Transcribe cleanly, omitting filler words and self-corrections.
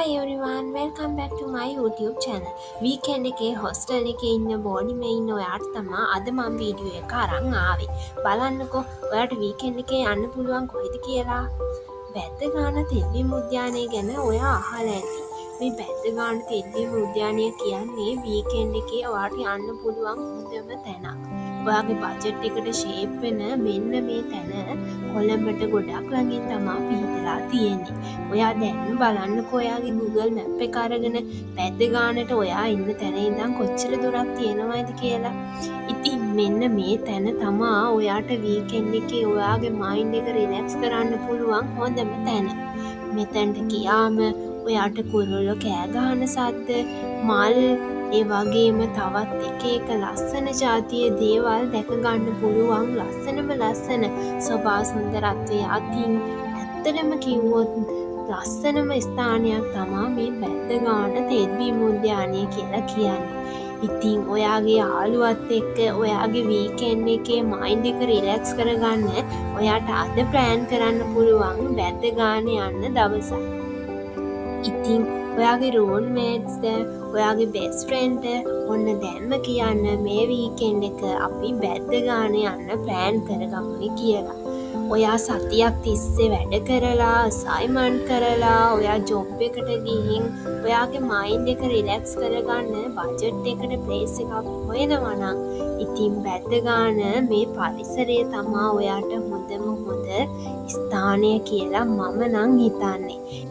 Hi everyone, welcome back to my YouTube channel. Weekend එකේ hostel එකේ ඉන්න body මේ ඉන්න ඔයාට තමා අද මම වීඩියෝ එක අරන් ආවේ. බලන්නකෝ ඔයාට weekend එකේ යන්න පුළුවන් කොහෙද කියලා. බැද්දගාන තෙල්බිම් උද්‍යානය ගැන ඔයා අහලා ඇති. මේ බැද්දගාන තෙල්බිම් උද්‍යානය කියන්නේ weekend එකේ ඔයාට යන්න පුළුවන් හොඳම තැනක්. ඔයාගේ බජට් එකට ෂේප් වෙන මෙන්න මේ තැන කොළඹට ගොඩක් ළඟින් තමා පිහිටලා තියෙන්නේ. ඔයා දැන් බලන්නකෝ ඔයාගේ Google Map එක අරගෙන බැද්දගානට ඔයා ඉන්න තැන ඉඳන් කොච්චර දුරක් තියෙනවද කියලා. ඉතින් මෙන්න මේ තැන තමා ඔයාට weekend එකේ ඔයාගේ mind එක relax කරන්න පුළුවන් හොඳම තැන. මෙතනට ගියාම ඔයාට කුරුල්ලෝ කෑ ගහන සද්ද, මල්, ඒ වගේම තවත් එක ලස්සන ජාතියේ දේවල් දැක ගන්න පුළුවන් ලස්සන සෝභා සුන්දරත්වය අතින් ඇත්තටම කිව්වොත් ලස්සනම ස්ථානයක් තමා මේ බැද්දගාන තෙල්බිම් උද්‍යානය කියලා කියන්නේ. ඉතින් ඔයාගේ යාළුවත් එක්ක ඔයාගේ වීකෙන්ඩ් එකේ මයින්ඩ් එක රිලැක්ස් කරගන්න ඔයාට අද ප්ලෑන් කරන්න පුළුවන් බැද්දගාන යන්න දවසක්. ඉතින් ඔයාගේ රූම්මේට්ස්ද ඔයාගේ බෙස්ට් ෆ්‍රෙන්ඩ්ට ඔන්න දැන්ම කියන්න මේ වීකෙන්ඩ් එක අපි බැද්දගාන යන්න ප්ලෑන් කරගමුනේ කියලා. ඔයා සතියක් තිස්සේ වැඩ කරලා අසයින්මන්ට් කරලා ඔයා ජොබ් එකට ගිහින් ඔයාගේ මයින්ඩ් එක රිලැක්ස් කරගන්න බජට් එකට ප්ලේස් එකක් හොයනවා නම් ඉතින් බැද්දගාන මේ පරිසරය තමා ඔයාට හොඳම හොඳ ස්ථානය කියලා මම නම් හිතන්නේ.